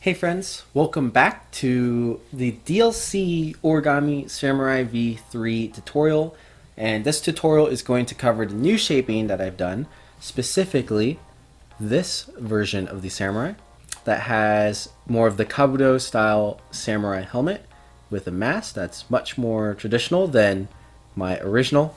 Hey friends, welcome back to the DLC Origami Samurai V3 tutorial, and this tutorial is going to cover the new shaping that I've done, specifically this version of the samurai that has more of the Kabuto style samurai helmet with a mask that's much more traditional than my original.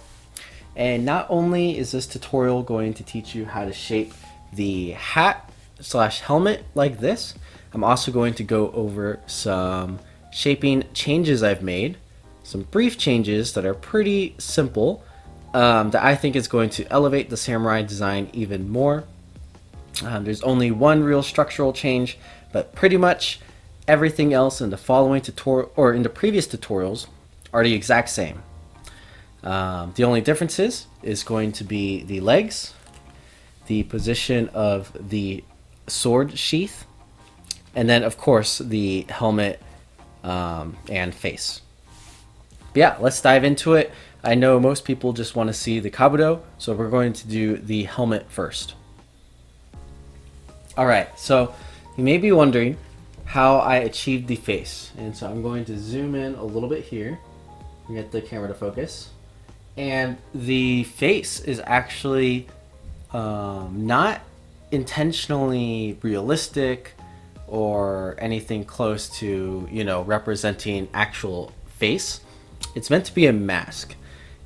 And not only is this tutorial going to teach you how to shape the hat slash helmet like this, I'm also going to go over some shaping changes I've made, some brief changes that are pretty simple that I think is going to elevate the samurai design even more. There's only one real structural change, but pretty much everything else in the following tutorial or in the previous tutorials are the exact same. The only differences is going to be the legs, the position of the sword sheath, and then of course the helmet and face. But yeah, let's dive into it. I know most people just want to see the Kabuto, so we're going to do the helmet first. Alright, so you may be wondering how I achieved the face, and so I'm going to zoom in a little bit here and get the camera to focus. And the face is actually not intentionally realistic or anything close to, representing actual face. It's meant to be a mask.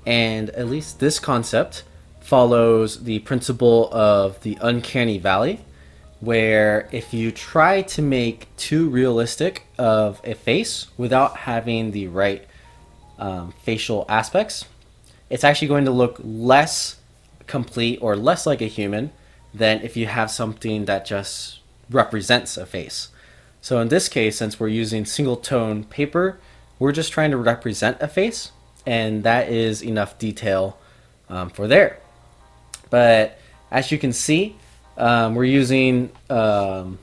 And at least this concept follows the principle of the uncanny valley, where if you try to make too realistic of a face without having the right facial aspects, it's actually going to look less complete or less like a human than if you have something that just represents a face. So in this case, since we're using single tone paper, we're just trying to represent a face, and that is enough detail for there. But as you can see, we're using a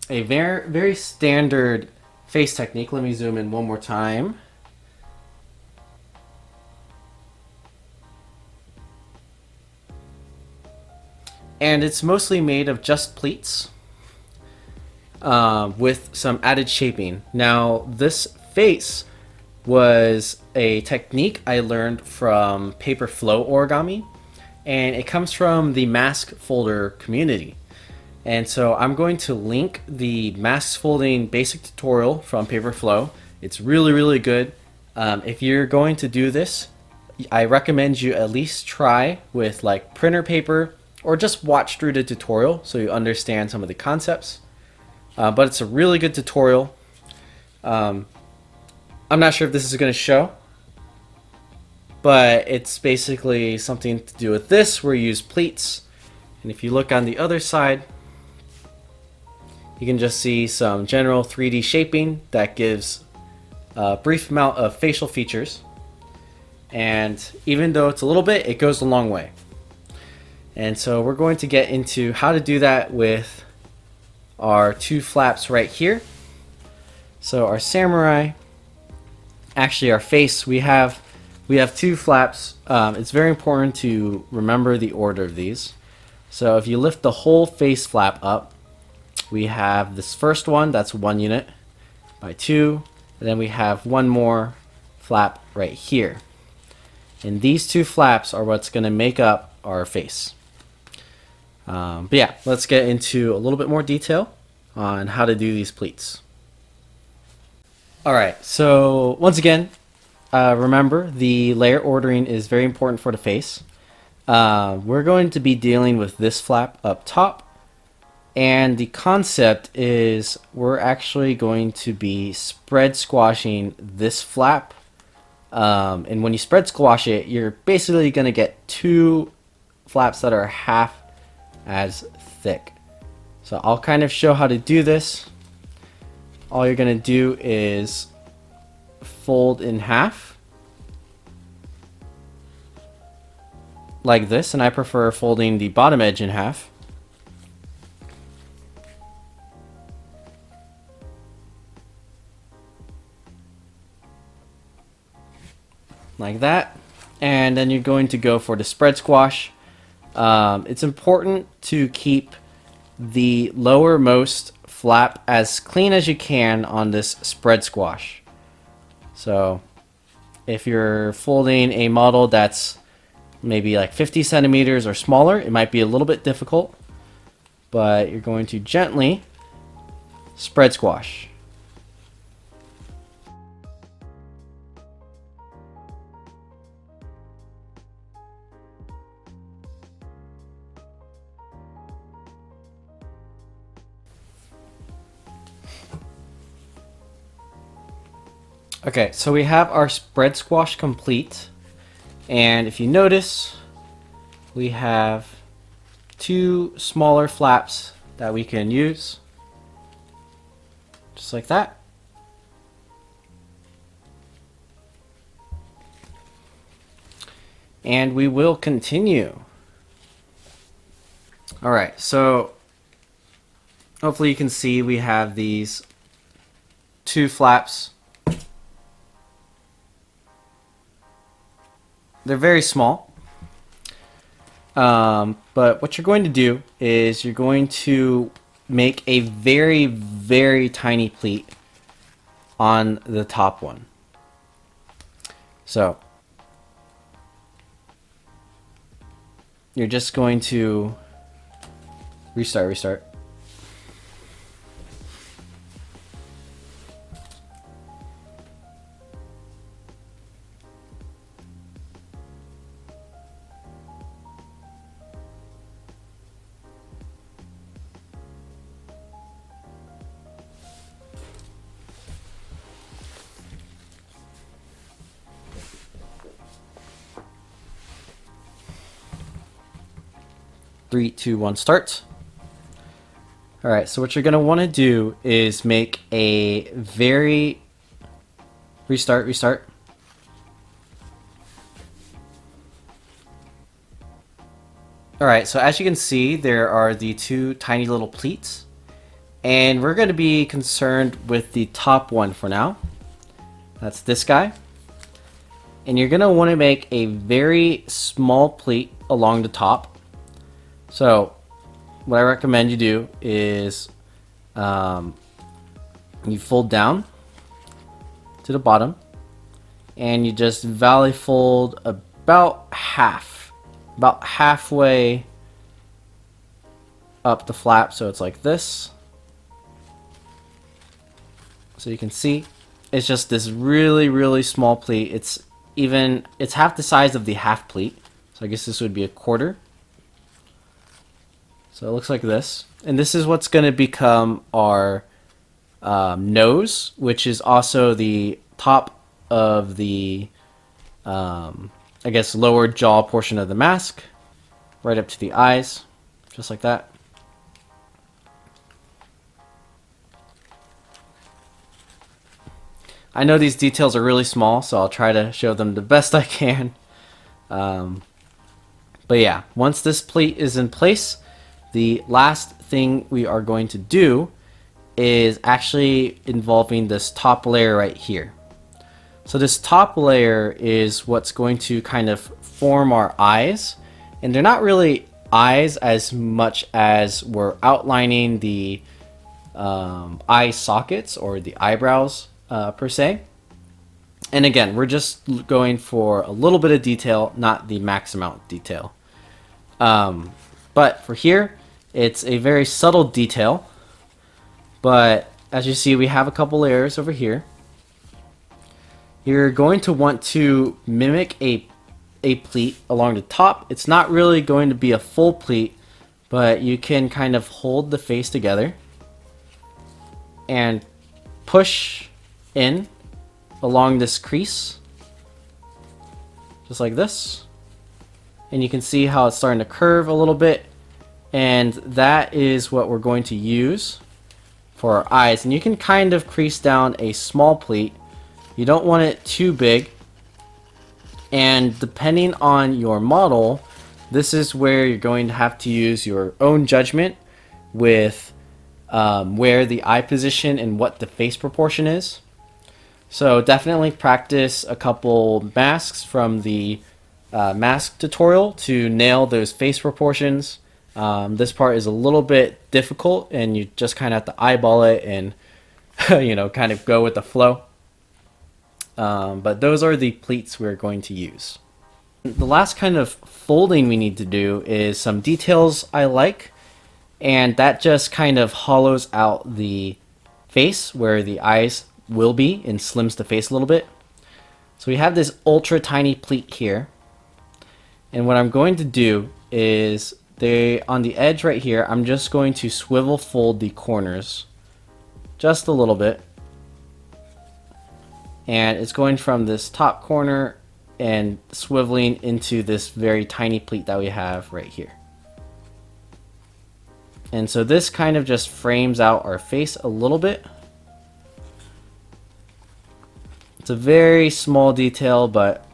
very standard face technique. Let me zoom in one more time. And it's mostly made of just pleats with some added shaping. Now, this face was a technique I learned from paper flow origami, and it comes from the mask folder community. And so I'm going to link the mask folding basic tutorial from paper flow. It's really good. If you're going to do this, I recommend you at least try with like printer paper, or just watch through the tutorial so you understand some of the concepts. But it's a really good tutorial. I'm not sure if this is going to show, but it's basically something to do with this, where you use pleats. And if you look on the other side, you can just see some general 3D shaping that gives a brief amount of facial features. And even though it's a little bit, it goes a long way. And so we're going to get into how to do that with our two flaps right here. So our samurai, actually our face, we have two flaps. It's very important to remember the order of these. So if you lift the whole face flap up, we have this first one, that's 1 unit by 2, and then we have one more flap right here. And these two flaps are what's going to make up our face. But yeah, let's get into a little bit more detail on how to do these pleats. Alright, so once again, remember the layer ordering is very important for the face. We're going to be dealing with this flap up top, and the concept is we're actually going to be spread squashing this flap. And when you spread squash it, you're basically going to get two flaps that are half as thick. So I'll kind of show how to do this. All you're going to do is fold in half like this, and I prefer folding the bottom edge in half. Like that. And then you're going to go for the spread squash. It's important to keep the lowermost flap as clean as you can on this spread squash. So if you're folding a model that's maybe like 50 centimeters or smaller, it might be a little bit difficult, but you're going to gently spread squash. Okay, so we have our spread squash complete, and if you notice, we have two smaller flaps that we can use, just like that. And we will continue. All right, so hopefully you can see we have these two flaps. They're very small, but what you're going to do is you're going to make a very, very tiny pleat on the top one. So you're just going to restart. 3, 2, 1, start. All right, so what you're gonna wanna do is make a very, restart. All right, so as you can see, there are the two tiny little pleats, and we're gonna be concerned with the top one for now. That's this guy. And you're gonna wanna make a very small pleat along the top. So what I recommend you do is you fold down to the bottom and you just valley fold about halfway up the flap, so it's like this. So you can see it's just this really small pleat. It's half the size of the half pleat, so I guess this would be a quarter. So it looks like this, and this is what's going to become our nose, which is also the top of the I guess lower jaw portion of the mask, right up to the eyes, just like that. I know these details are really small, so I'll try to show them the best I can. But yeah, once this pleat is in place, the last thing we are going to do is actually involving this top layer right here. So this top layer is what's going to kind of form our eyes, and they're not really eyes as much as we're outlining the eye sockets or the eyebrows per se. And again, we're just going for a little bit of detail, not the max amount of detail. But for here, it's a very subtle detail. But as you see, we have a couple layers over here. You're going to want to mimic a pleat along the top. It's not really going to be a full pleat, but you can kind of hold the face together and push in along this crease, just like this. And you can see how it's starting to curve a little bit, and that is what we're going to use for our eyes. And you can kind of crease down a small pleat. You don't want it too big, and depending on your model, this is where you're going to have to use your own judgment with where the eye position and what the face proportion is. So definitely practice a couple masks from the mask tutorial to nail those face proportions. This part is a little bit difficult, and you just kind of have to eyeball it and kind of go with the flow. But those are the pleats we're going to use. The last kind of folding we need to do is some details I like, and that just kind of hollows out the face where the eyes will be and slims the face a little bit. So we have this ultra tiny pleat here, and what I'm going to do is on the edge right here, I'm just going to swivel fold the corners just a little bit, and it's going from this top corner and swiveling into this very tiny pleat that we have right here. And so this kind of just frames out our face a little bit. It's a very small detail, but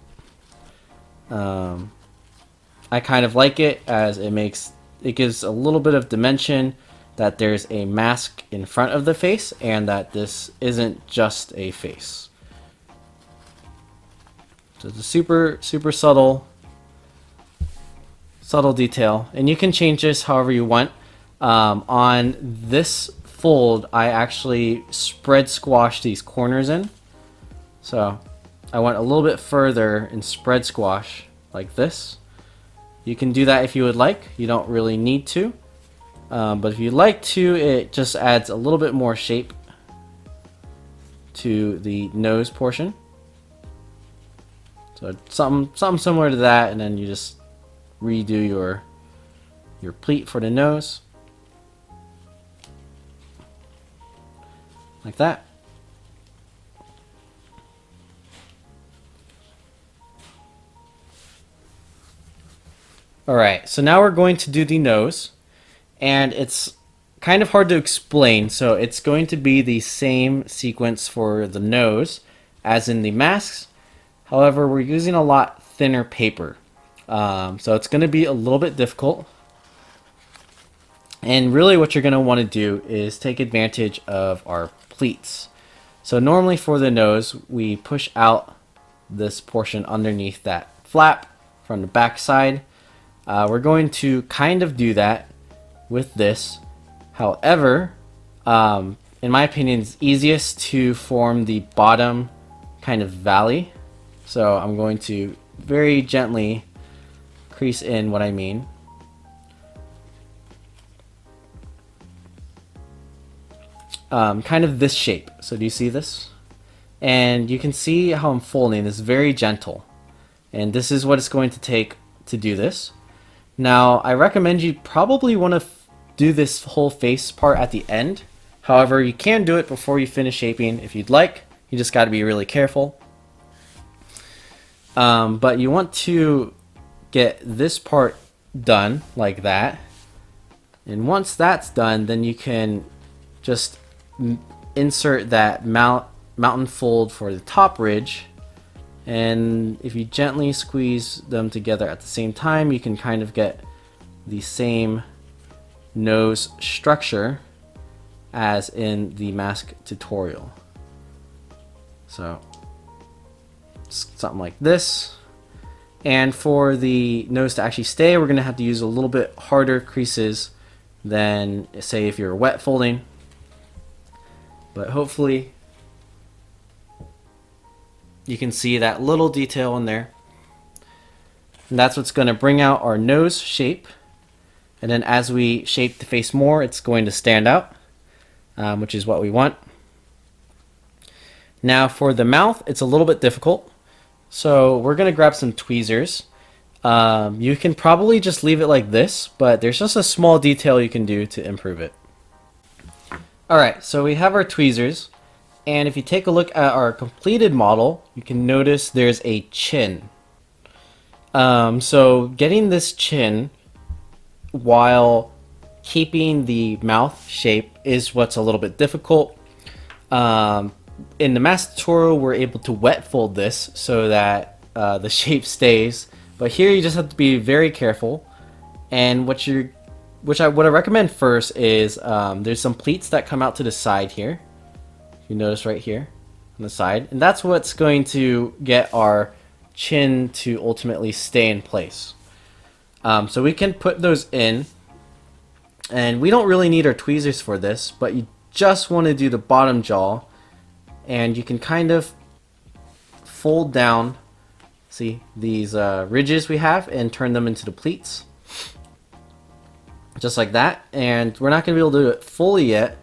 I kind of like it as it gives a little bit of dimension that there's a mask in front of the face and that this isn't just a face. So it's a super subtle detail, and you can change this however you want. On this fold, I actually spread squash these corners in. So I went a little bit further and spread squash like this. You can do that if you would like. You don't really need to. But if you'd like to, it just adds a little bit more shape to the nose portion. So something similar to that, and then you just redo your pleat for the nose. Like that. Alright, so now we're going to do the nose, and it's kind of hard to explain, so it's going to be the same sequence for the nose as in the masks. However, we're using a lot thinner paper, so it's going to be a little bit difficult. And really what you're going to want to do is take advantage of our pleats. So normally for the nose, we push out this portion underneath that flap from the back side. We're going to kind of do that with this. However, in my opinion, it's easiest to form the bottom kind of valley. So I'm going to very gently crease in what I mean. Kind of this shape. So do you see this? And you can see how I'm folding. It's very gentle. And this is what it's going to take to do this. Now, I recommend you probably want to do this whole face part at the end. However, you can do it before you finish shaping if you'd like. You just got to be really careful. But you want to get this part done like that. And once that's done, then you can just insert that mountain fold for the top ridge. And if you gently squeeze them together at the same time, you can kind of get the same nose structure as in the mask tutorial. So something like this. And for the nose to actually stay, we're going to have to use a little bit harder creases than, say, if you're wet folding. But hopefully you can see that little detail in there. And that's what's going to bring out our nose shape. And then as we shape the face more, it's going to stand out, which is what we want. Now for the mouth, it's a little bit difficult. So we're going to grab some tweezers. You can probably just leave it like this, but there's just a small detail you can do to improve it. Alright, so we have our tweezers. And if you take a look at our completed model, you can notice there's a chin. So getting this chin while keeping the mouth shape is what's a little bit difficult. In the mask tutorial, we're able to wet fold this so that the shape stays. But here you just have to be very careful. And what I recommend first is there's some pleats that come out to the side here. You notice right here on the side, and that's what's going to get our chin to ultimately stay in place. So we can put those in And we don't really need our tweezers for this, but you just want to do the bottom jaw, and you can kind of fold down, see, these ridges we have and turn them into the pleats. Just like that. And we're not going to be able to do it fully yet,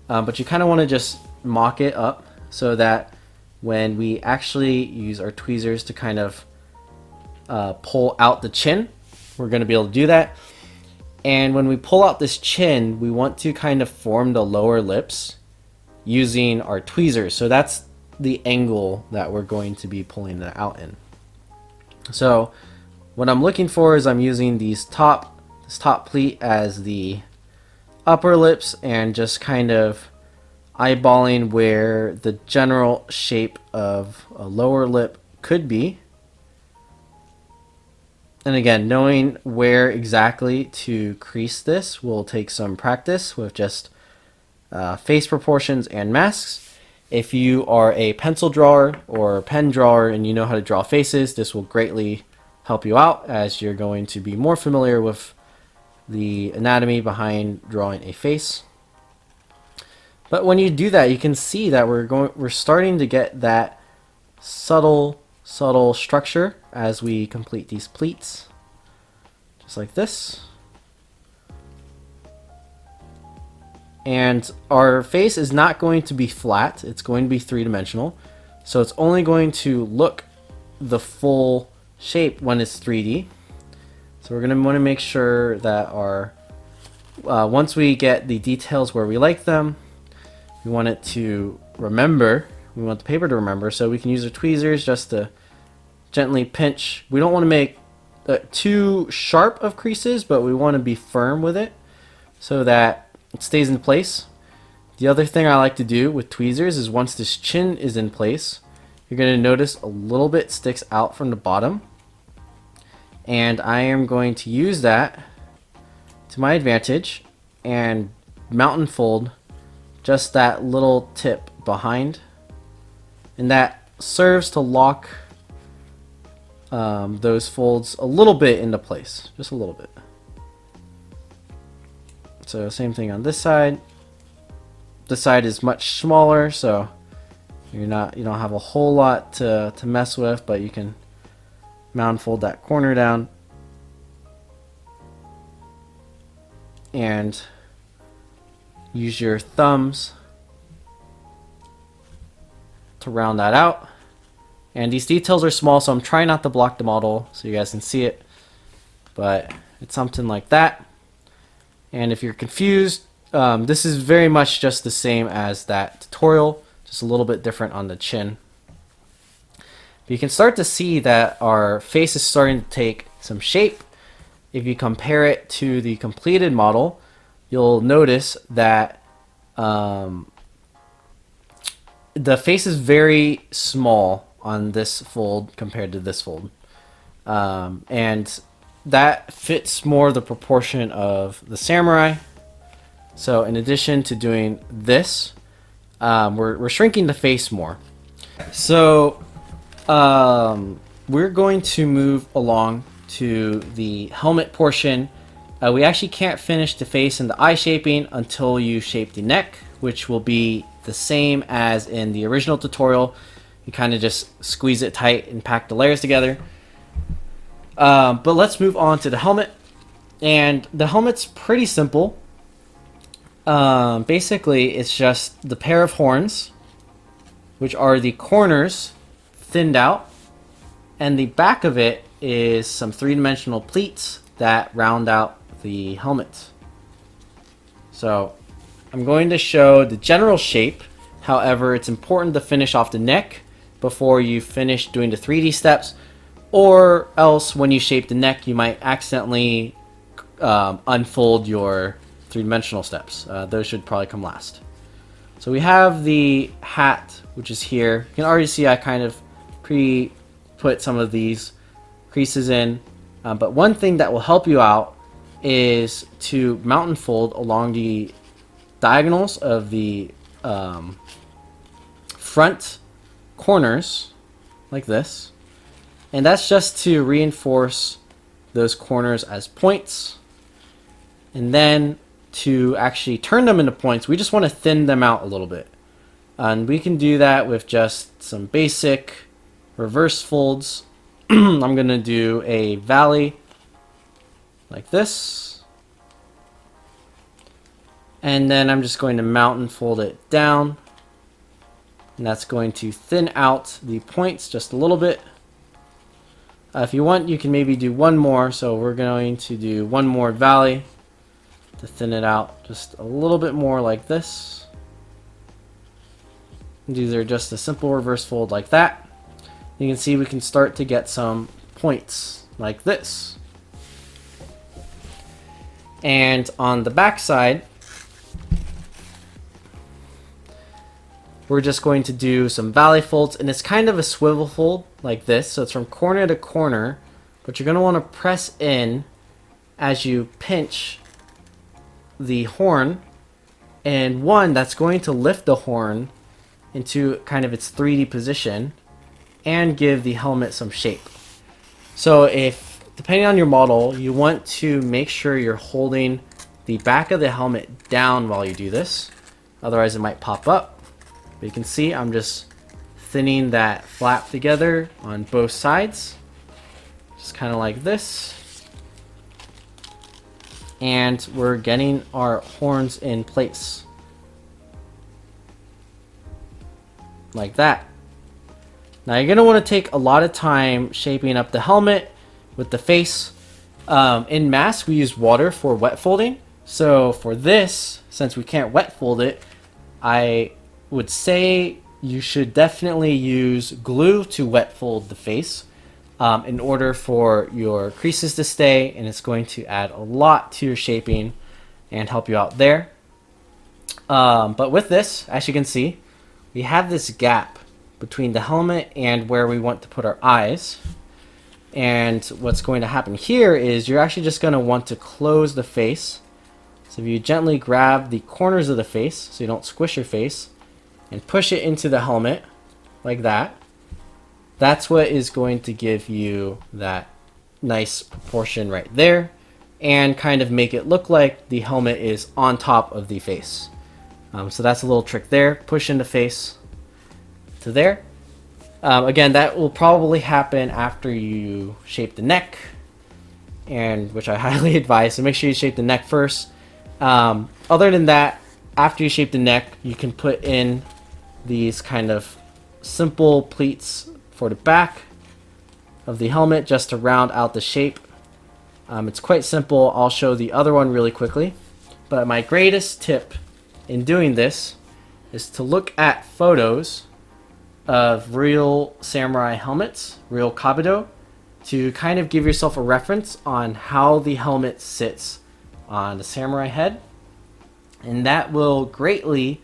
but you kind of want to just mock it up so that when we actually use our tweezers to kind of pull out the chin, we're going to be able to do that. And when we pull out this chin, we want to kind of form the lower lips using our tweezers. So that's the angle that we're going to be pulling that out in. So what I'm looking for is I'm using this top pleat as the upper lips and just kind of eyeballing where the general shape of a lower lip could be. And again, knowing where exactly to crease this will take some practice with just face proportions and masks. If you are a pencil drawer or pen drawer and you know how to draw faces, this will greatly help you out, as you're going to be more familiar with the anatomy behind drawing a face. But when you do that, you can see that we're starting to get that subtle structure as we complete these pleats, just like this. And our face is not going to be flat, it's going to be three-dimensional, so it's only going to look the full shape when it's 3D. So we're going to want to make sure that our once we get the details where we like them, we want it to remember. We want the paper to remember, so we can use our tweezers just to gently pinch. We don't want to make too sharp of creases, but we want to be firm with it so that it stays in place. The other thing I like to do with tweezers is once this chin is in place, you're going to notice a little bit sticks out from the bottom. And I am going to use that to my advantage and mountain fold just that little tip behind. And that serves to lock those folds a little bit into place, just a little bit. So same thing on this side. This side is much smaller, so you don't have a whole lot to mess with, but you can mound fold that corner down and use your thumbs to round that out. And these details are small, so I'm trying not to block the model so you guys can see it, but it's something like that. And if you're confused, this is very much just the same as that tutorial, just a little bit different on the chin. But you can start to see that our face is starting to take some shape. If you compare it to the completed model, you'll notice that the face is very small on this fold compared to this fold. And that fits more the proportion of the samurai. So in addition to doing this, we're shrinking the face more. So we're going to move along to the helmet portion. We actually can't finish the face and the eye shaping until you shape the neck, which will be the same as in the original tutorial. You kind of just squeeze it tight and pack the layers together. But let's move on to the helmet. And the helmet's pretty simple. Basically, it's just the pair of horns, which are the corners thinned out, and the back of it is some three-dimensional pleats that round out the helmet. So I'm going to show the general shape. However, it's important to finish off the neck before you finish doing the 3D steps, or else when you shape the neck, you might accidentally unfold your three-dimensional steps. Those should probably come last. So we have the hat, which is here. You can already see I kind of pre-put some of these creases in. But one thing that will help you out is to mountain fold along the diagonals of the front corners, like this. And that's just to reinforce those corners as points. And then to actually turn them into points. We just want to thin them out a little bit. And we can do that with just some basic reverse folds. I'm going to do a valley like this. And then I'm just going to mountain fold it down. And that's going to thin out the points just a little bit. If you want, you can maybe do one more. So we're going to do one more valley to thin it out just a little bit more like this. These are just a simple reverse fold like that. You can see we can start to get some points like this. And on the back side, we're just going to do some valley folds, and it's kind of a swivel fold like this. So it's from corner to corner, but you're going to want to press in as you pinch the horn, and one that's going to lift the horn into kind of its 3D position and give the helmet some shape. So if, depending on your model, you want to make sure you're holding the back of the helmet down while you do this, otherwise it might pop up. But you can see I'm just thinning that flap together on both sides, just kind of like this. And we're getting our horns in place. Like that. Now you're going to want to take a lot of time shaping up the helmet with the face. In mask, we use water for wet folding. So for this, since we can't wet fold it, I would say you should definitely use glue to wet fold the face in order for your creases to stay, and it's going to add a lot to your shaping and help you out there. But with this, as you can see, we have this gap between the helmet and where we want to put our eyes. And what's going to happen here is you're actually just going to want to close the face. So if you gently grab the corners of the face so you don't squish your face and push it into the helmet like that, that's what is going to give you that nice proportion right there and kind of make it look like the helmet is on top of the face. So that's a little trick there. Push in the face to there. Again, that will probably happen after you shape the neck, and which I highly advise. So make sure you shape the neck first. Other than that, after you shape the neck, you can put in these kind of simple pleats for the back of the helmet just to round out the shape. It's quite simple. I'll show the other one really quickly. But my greatest tip in doing this is to look at photos of real samurai helmets, real Kabuto, to kind of give yourself a reference on how the helmet sits on the samurai head. And that will greatly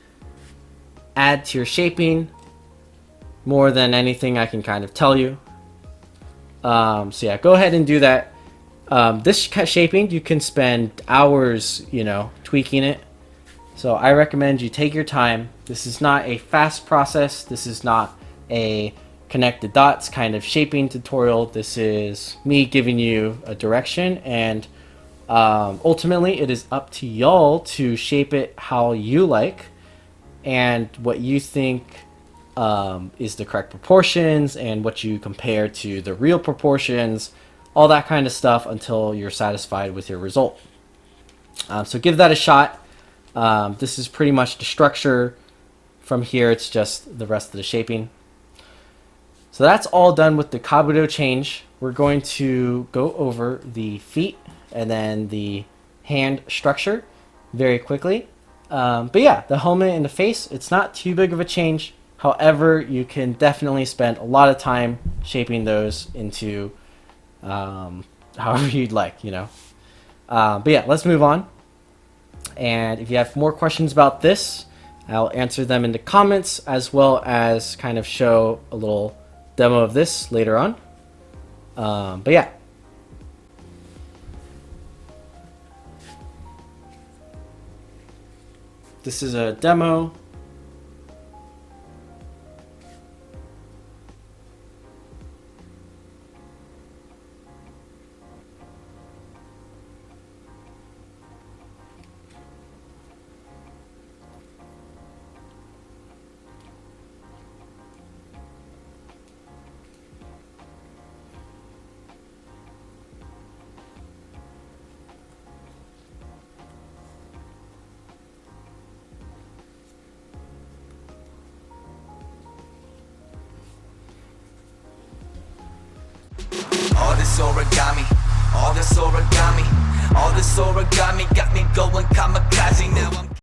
add to your shaping more than anything I can kind of tell you. So yeah, go ahead and do that. This shaping, you can spend hours, tweaking it. So I recommend you take your time. This is not a fast process. This is not a connect the dots kind of shaping tutorial. This is me giving you a direction, and ultimately it is up to y'all to shape it how you like and what you think is the correct proportions and what you compare to the real proportions, all that kind of stuff until you're satisfied with your result. So give that a shot. This is pretty much the structure. From here, it's just the rest of the shaping. So that's all done with the Kabuto change. We're going to go over the feet and then the hand structure very quickly. But yeah, the helmet and the face, it's not too big of a change. However, you can definitely spend a lot of time shaping those into however you'd like, But yeah, let's move on. And if you have more questions about this, I'll answer them in the comments, as well as kind of show a little demo of this later on. But yeah. This is a demo. All this origami, all this origami, all this origami got me going kamikaze. Now I'm